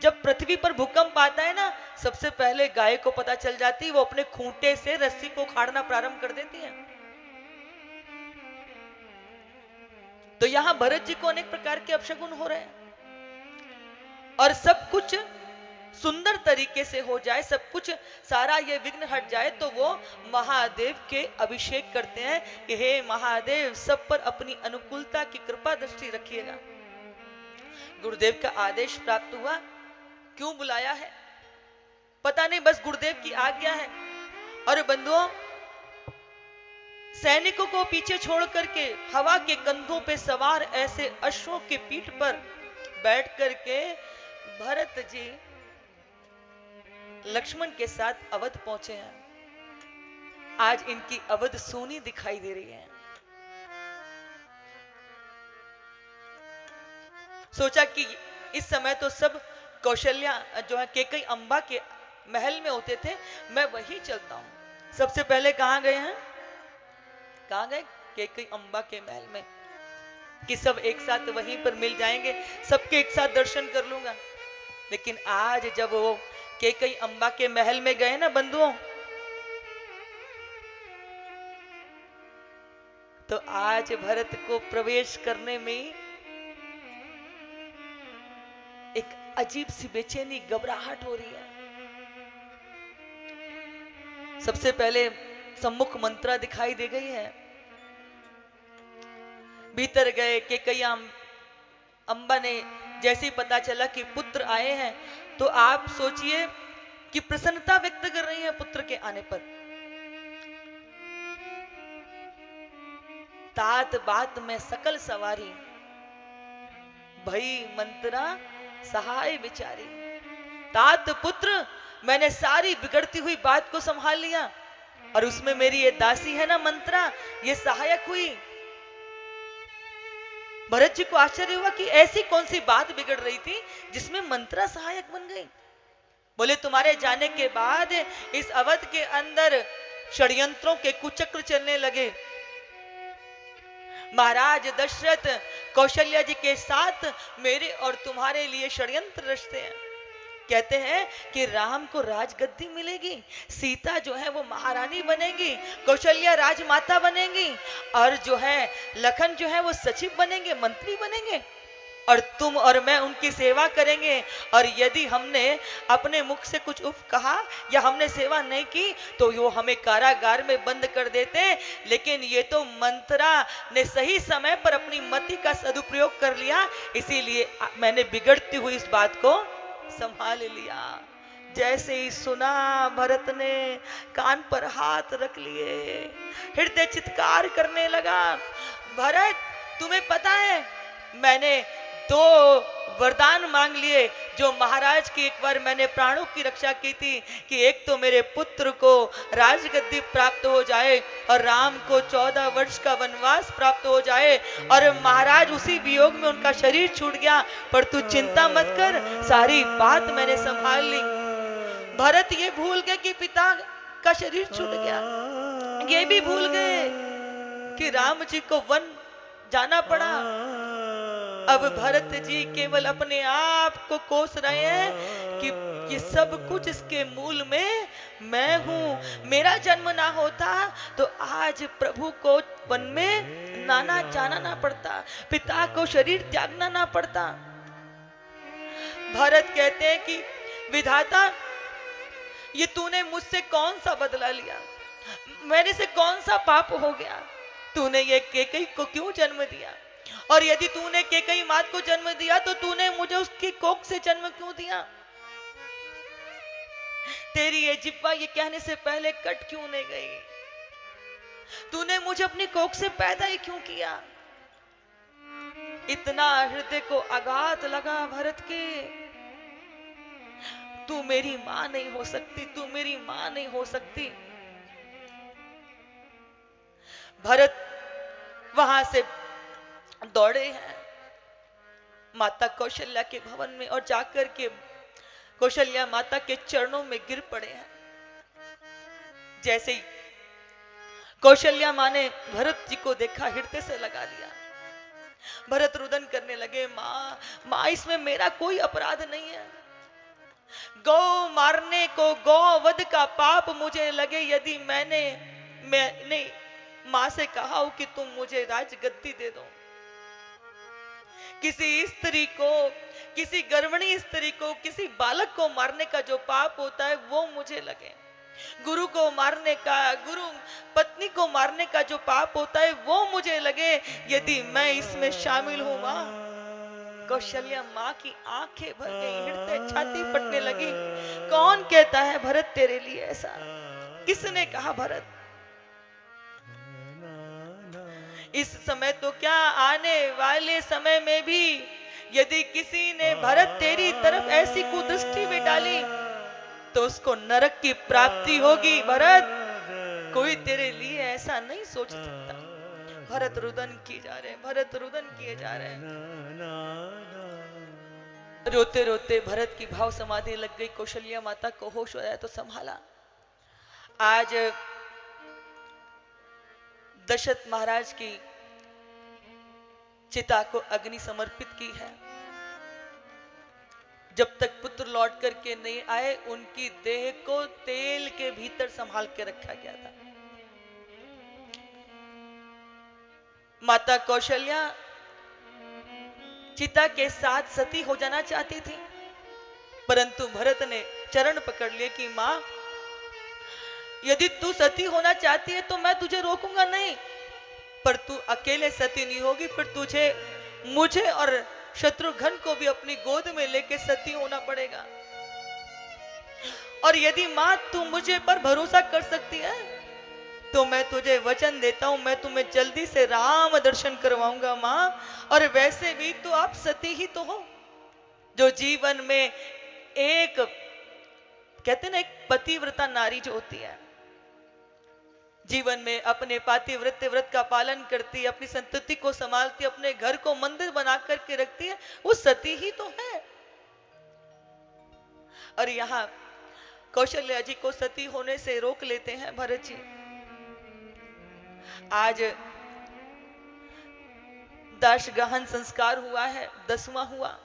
जब पृथ्वी पर भूकंप आता है ना, सबसे पहले गाय को पता चल जाती है, वो अपने खूंटे से रस्सी को उखाड़ना प्रारंभ कर देती है। तो यहां भरत जी को अनेक प्रकार के अपशगुन हो रहे हैं, और सब कुछ सुंदर तरीके से हो जाए, सब कुछ सारा ये विघ्न हट जाए, तो वो महादेव के अभिषेक करते हैं कि हे महादेव, सब पर अपनी अनुकूलता की कृपा दृष्टि रखिएगा। गुरुदेव का आदेश प्राप्त हुआ, क्यों बुलाया है पता नहीं, बस गुरुदेव की आज्ञा है। और बंधुओं, सैनिकों को पीछे छोड़ करके हवा के कंधों पे सवार ऐसे अश्वों के पीठ पर बैठ करके भरत जी लक्ष्मण के साथ अवध पहुंचे हैं। आज इनकी अवध सोनी दिखाई दे रही है। सोचा कि इस समय तो सब कौशल्या जो है केकई अंबा के महल में होते थे, मैं वही चलता हूं। सबसे पहले कहां गए हैं, कहां गए, केकई अंबा के महल में, कि सब एक साथ वहीं पर मिल जाएंगे, सबके एक साथ दर्शन कर लूंगा। लेकिन आज जब वो केकई अंबा के महल में गए ना बंधुओं, तो आज भरत को प्रवेश करने में एक अजीब सी बेचैनी, घबराहट हो रही है। सबसे पहले सम्मुख मंत्रा दिखाई दे गई है। भीतर गए केकई अंबा ने जैसे ही पता चला कि पुत्र आए हैं, तो आप सोचिए कि प्रसन्नता व्यक्त कर रही है पुत्र के आने पर। तात बात में सकल सवारी, भई मंत्रा सहाय विचारी। तात पुत्र, मैंने सारी बिगड़ती हुई बात को संभाल लिया, और उसमें मेरी ये दासी है ना मंत्रा, ये सहायक हुई। भरत जी को आश्चर्य हुआ कि ऐसी कौन सी बात बिगड़ रही थी जिसमें मंत्रा सहायक बन गई। बोले, तुम्हारे जाने के बाद इस अवध के अंदर षड्यंत्रों के कुचक्र चलने लगे। महाराज दशरथ कौशल्या जी के साथ मेरे और तुम्हारे लिए षड्यंत्र रचते हैं। कहते हैं कि राम को राजगद्दी मिलेगी, सीता जो है वो महारानी बनेगी, कौशल्या राजमाता बनेगी, और जो है लखन जो है वो सचिव बनेंगे, मंत्री बनेंगे, और तुम और मैं उनकी सेवा करेंगे। और यदि हमने अपने मुख से कुछ उफ कहा या हमने सेवा नहीं की तो वो हमें कारागार में बंद कर देते। लेकिन ये तो मंत्रा ने सही समय पर अपनी मति का सदुपयोग कर लिया, इसीलिए मैंने बिगड़ती हुई इस बात को संभाल लिया। जैसे ही सुना, भरत ने कान पर हाथ रख लिए, हृदय चित्कार करने लगा, भरत तुम्हें पता है मैंने 2 वरदान मांग लिए, जो महाराज की एक बार मैंने प्राणों की रक्षा की थी, कि एक तो मेरे पुत्र को राजगद्दी प्राप्त हो जाए और राम को 14 वर्ष का वनवास प्राप्त हो जाए, और महाराज उसी वियोग में उनका शरीर छूट गया, पर तू चिंता मत कर, सारी बात मैंने संभाल ली। भरत ये भूल गए कि पिता का शरीर छूट गया, ये भी भूल गए कि राम जी को वन जाना पड़ा। अब भरत जी केवल अपने आप को कोस रहे हैं कि ये सब कुछ इसके मूल में मैं हूं। मेरा जन्म ना होता तो आज प्रभु को वन में नाना जाना ना पड़ता, पिता को शरीर त्यागना ना पड़ता। भरत कहते हैं कि विधाता, ये तूने मुझसे कौन सा बदला लिया, मेरे से कौन सा पाप हो गया, तूने ये केकई को क्यों जन्म दिया, और यदि तूने केकई मात को जन्म दिया तो तूने मुझे उसकी कोख से जन्म क्यों दिया, तेरी ये जिब्बा ये कहने से पहले कट क्यों नहीं गई, तूने मुझे अपनी कोख से पैदा ही क्यों किया। इतना हृदय को आघात लगा भरत के, तू मेरी मां नहीं हो सकती, तू मेरी मां नहीं हो सकती। भरत वहां से दौड़े हैं माता कौशल्या के भवन में, और जाकर के कौशल्या माता के चरणों में गिर पड़े हैं। जैसे ही कौशल्या मां ने भरत जी को देखा, हृदय से लगा लिया। भरत रुदन करने लगे, मां मां इसमें मेरा कोई अपराध नहीं है, गौ मारने को, गौवध का पाप मुझे लगे यदि मैंने मां से कहा हो कि तुम मुझे राजगद्दी दे दो। किसी स्त्री को, किसी गर्भिणी स्त्री को, किसी बालक को मारने का जो पाप होता है वो मुझे लगे, गुरु को मारने का, गुरु पत्नी को मारने का जो पाप होता है वो मुझे लगे यदि मैं इसमें शामिल हूं मां। कौशल्या मां की आंखें भर गई, हृदय छाती फटने लगी। कौन कहता है भरत तेरे लिए ऐसा? किसने कहा भरत? इस समय तो क्या, आने वाले समय में भी यदि किसी ने भरत तेरी तरफ ऐसी कुदृष्टि भी डाली तो उसको नरक की प्राप्ति होगी। भरत, कोई तेरे लिए ऐसा नहीं सोच सकता। भरत रुदन किए जा रहे हैं, भरत रुदन किए जा रहे हैं। रोते रोते भरत की भाव समाधि लग गई। कौशल्या माता को होश आया तो संभाला। आज दशरथ महाराज की चिता को अग्नि समर्पित की है। जब तक पुत्र लौट करके नहीं आए उनकी देह को तेल के भीतर संभाल के रखा गया था। माता कौशल्या चिता के साथ सती हो जाना चाहती थी, परंतु भरत ने चरण पकड़ लिए कि मां, यदि तू सती होना चाहती है तो मैं तुझे रोकूंगा नहीं, पर तू अकेले सती नहीं होगी, फिर तुझे, मुझे और शत्रुघ्न को भी अपनी गोद में लेके सती होना पड़ेगा। और यदि मां तू मुझे पर भरोसा कर सकती है तो मैं तुझे वचन देता हूं, मैं तुम्हें जल्दी से राम दर्शन करवाऊंगा मां। और वैसे भी तो आप सती ही तो हो, जो जीवन में एक, कहते ना, एक पतिव्रता नारी जो होती है, जीवन में अपने पातिव्रत्य व्रत का पालन करती है, अपनी संतति को संभालती है, अपने घर को मंदिर बना करके रखती है, वो सती ही तो है। और यहाँ कौशल्या जी को सती होने से रोक लेते हैं भरत जी। आज दाश गहन संस्कार हुआ है, 10वां हुआ।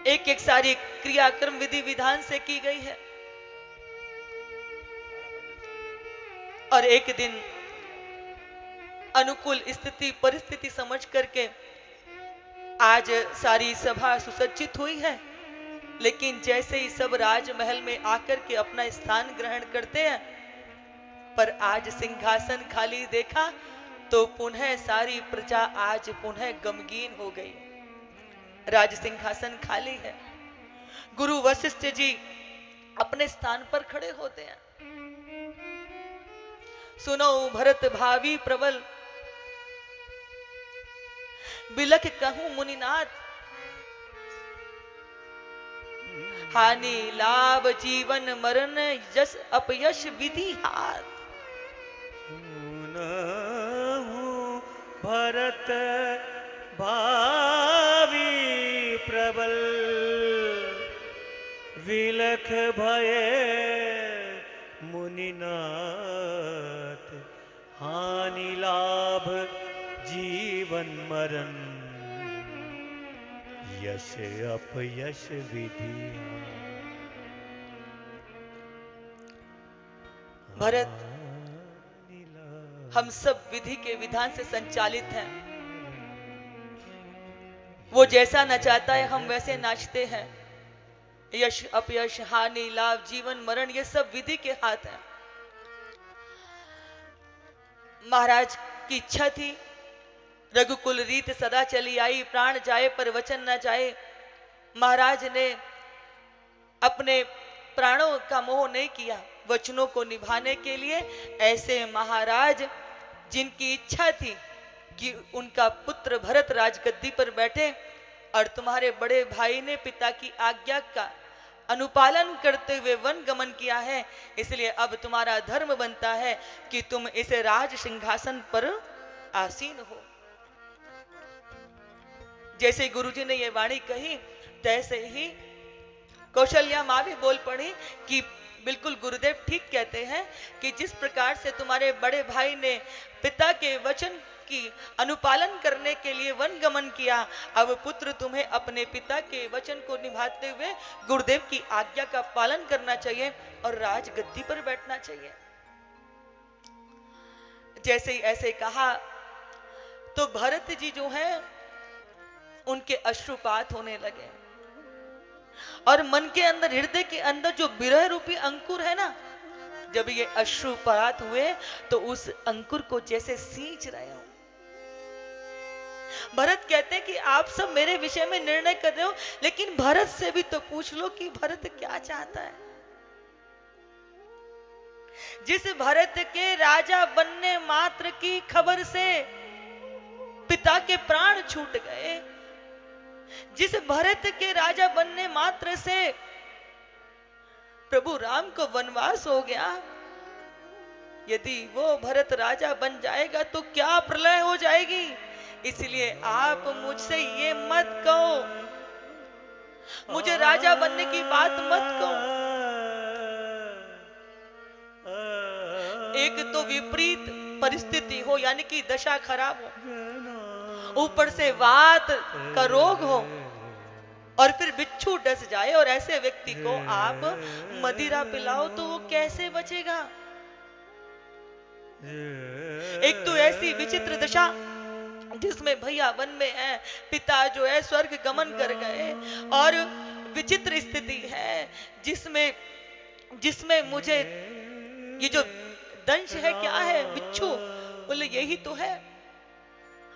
एक एक सारी क्रियाक्रम विधि विधान से की गई है। और एक दिन अनुकूल स्थिति परिस्थिति समझ करके आज सारी सभा सुसज्जित हुई है, लेकिन जैसे ही सब राजमहल में आकर के अपना स्थान ग्रहण करते हैं, पर आज सिंहासन खाली देखा तो पुनः सारी प्रजा आज पुनः गमगीन हो गई। राज सिंहासन खाली है। गुरु वशिष्ठ जी अपने स्थान पर खड़े होते हैं। सुनो भरत भावी प्रबल, बिलख कहूं मुनिनाथ, हानि लाभ जीवन मरण यश अपयश विधि हाथ। भरत भावी प्रबल, विलख भय मुनिनाथ, हानि लाभ जीवन मरण यश अपयश विधि। भरत, हम सब विधि के विधान से संचालित हैं। वो जैसा नचाता है हम वैसे नाचते हैं। यश अपयश हानि लाभ जीवन मरण ये सब विधि के हाथ हैं। महाराज की इच्छा थी, रघुकुल रीत सदा चली आई, प्राण जाए पर वचन न जाए। महाराज ने अपने प्राणों का मोह नहीं किया, वचनों को निभाने के लिए। ऐसे महाराज जिनकी इच्छा थी कि उनका पुत्र भरत राजगद्दी पर बैठे, और तुम्हारे बड़े भाई ने पिता की आज्ञा का अनुपालन करते हुए वन गमन किया है, इसलिए अब तुम्हारा धर्म बनता है कि तुम इस राज सिंहासन पर आसीन हो। जैसे गुरुजी ने यह वाणी कही, तैसे ही कौशल्या माँ भी बोल पड़ी कि बिल्कुल गुरुदेव ठीक कहते हैं कि जिस प्रकार से तुम्हारे बड़े भाई ने पिता के वचन की अनुपालन करने के लिए वन गमन किया। अब पुत्र तुम्हें अपने पिता के वचन को निभाते हुए गुरुदेव की आज्ञा का पालन करना चाहिए और राजगद्दी पर बैठना चाहिए। जैसे ही ऐसे कहा तो भरत जी जो है उनके अश्रुपात होने लगे और मन के अंदर, हृदय के अंदर जो विरह रूपी अंकुर है ना, जब ये अश्रुपात हुए तो उस अंकुर को जैसे सींच रहे हो। भरत कहते हैं कि आप सब मेरे विषय में निर्णय कर रहे हो, लेकिन भरत से भी तो पूछ लो कि भरत क्या चाहता है। जिस भरत के राजा बनने मात्र की खबर से पिता के प्राण छूट गए, जिस भरत के राजा बनने मात्र से प्रभु राम को वनवास हो गया, यदि वो भरत राजा बन जाएगा तो क्या प्रलय हो जाएगी। इसलिए आप मुझसे ये मत कहो, मुझे राजा बनने की बात मत कहो। एक तो विपरीत परिस्थिति हो, यानी कि दशा खराब हो, ऊपर से वात का रोग हो, और फिर बिच्छू डस जाए और ऐसे व्यक्ति को आप मदिरा पिलाओ तो वो कैसे बचेगा। एक तो ऐसी विचित्र दशा जिसमें भैया वन में है, पिता जो है स्वर्ग गमन कर गए, और विचित्र स्थिति है जिसमें मुझे ये जो दंश है, क्या है, बिच्छू, बोले यही तो है।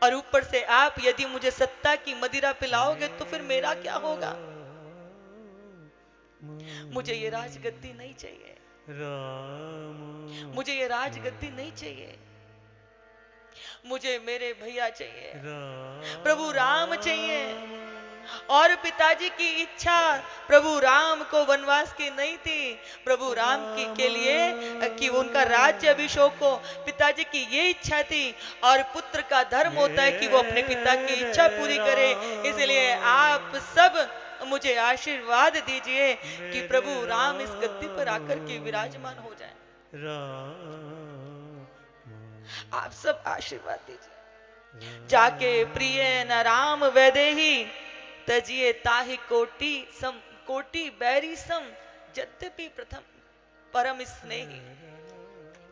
और ऊपर से आप यदि मुझे सत्ता की मदिरा पिलाओगे तो फिर मेरा क्या होगा। मुझे ये राजगद्दी नहीं चाहिए, मुझे ये राजगद्दी नहीं चाहिए, मुझे मेरे भैया चाहिए, प्रभु राम चाहिए। और पिताजी की इच्छा प्रभु राम को वनवास की नहीं थी, प्रभु राम की के लिए कि उनका राज्य अभिषेक हो, पिताजी की ये इच्छा थी। और पुत्र का धर्म होता है कि वो अपने पिता की इच्छा पूरी करे। इसलिए आप सब मुझे आशीर्वाद दीजिए कि प्रभु राम इस गद्दी पर आकर के विराजमान हो जाएं। आप सब आशीर्वाद दीजिए। जाके प्रिय न राम वैदेही, तजिए ताहि कोटि बैरी सम, यद्यपि प्रथम परम स्नेही।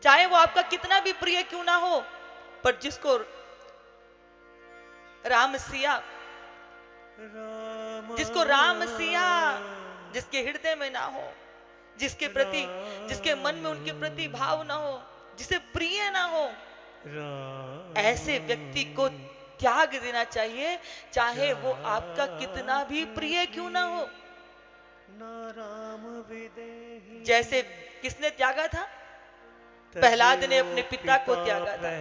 चाहे वो आपका कितना भी प्रिय क्यों ना हो, पर जिसको राम सिया, जिसके हृदय में ना हो, जिसके प्रति, जिसके मन में उनके प्रति भाव ना हो, जिसे प्रिय ना हो, ऐसे व्यक्ति को त्याग देना चाहिए, चाहे वो आपका कितना भी प्रिय क्यों ना हो। जैसे किसने त्यागा था? प्रहलाद ने अपने पिता को त्यागा था,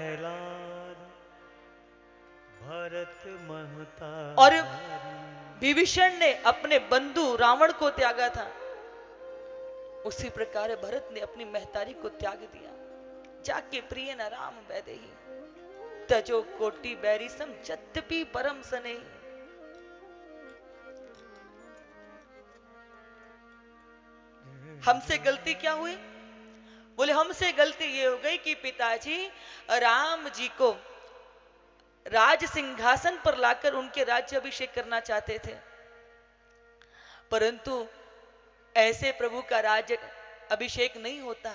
और विभीषण ने अपने बंधु रावण को त्यागा था। उसी प्रकार भरत ने अपनी महतारी को त्याग दिया। जाके प्रिय न राम वैदेही, तजो कोटि बैरी सम, यद्यपि परम स्नेही। हमसे गलती क्या हुई? बोले हमसे गलती ये हो गई कि पिताजी राम जी को राज सिंहासन पर लाकर उनके राज्य अभिषेक करना चाहते थे, परंतु ऐसे प्रभु का राज्य अभिषेक नहीं होता।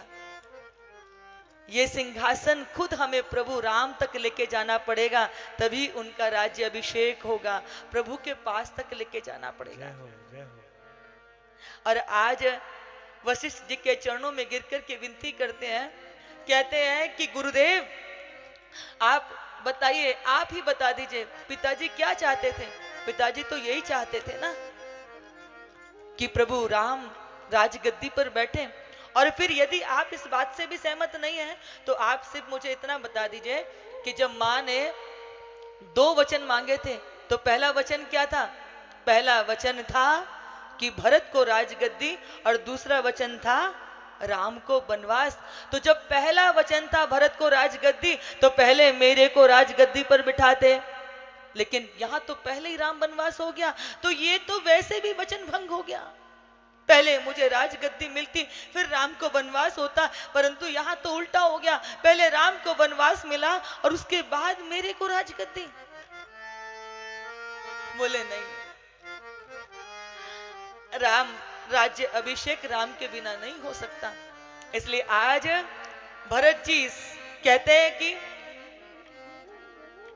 ये सिंहासन खुद हमें प्रभु राम तक लेके जाना पड़ेगा, तभी उनका राज्य अभिषेक होगा। प्रभु के पास तक लेके जाना पड़ेगा। और आज वशिष्ठ जी के चरणों में गिरकर के विनती करते हैं, कहते हैं कि गुरुदेव आप बताइए, आप ही बता दीजिए पिताजी क्या चाहते थे। पिताजी तो यही चाहते थे ना कि प्रभु राम राजगद्दी पर बैठे। और फिर यदि आप इस बात से भी सहमत नहीं हैं तो आप सिर्फ मुझे इतना बता दीजिए कि जब माँ ने 2 वचन मांगे थे तो पहला वचन क्या था? पहला वचन था कि भरत को राजगद्दी, और दूसरा वचन था राम को वनवास। तो जब पहला वचन था भरत को राजगद्दी, तो पहले मेरे को राजगद्दी पर बिठाते, लेकिन यहां तो पहले ही राम वनवास हो गया, तो ये तो वैसे भी वचन भंग हो गया। पहले मुझे राजगद्दी मिलती, फिर राम को वनवास होता, परंतु यहाँ तो उल्टा हो गया, पहले राम को वनवास मिला और उसके बाद मेरे को राजगद्दी। बोले नहीं, राम राज्य अभिषेक राम के बिना नहीं हो सकता। इसलिए आज भरत जी कहते हैं कि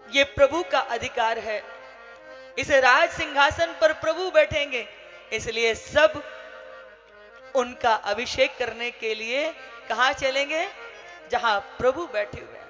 ये प्रभु का अधिकार है, इस राज सिंहासन पर प्रभु बैठेंगे, इसलिए सब उनका अभिषेक करने के लिए कहां चलेंगे? जहां प्रभु बैठे हुए।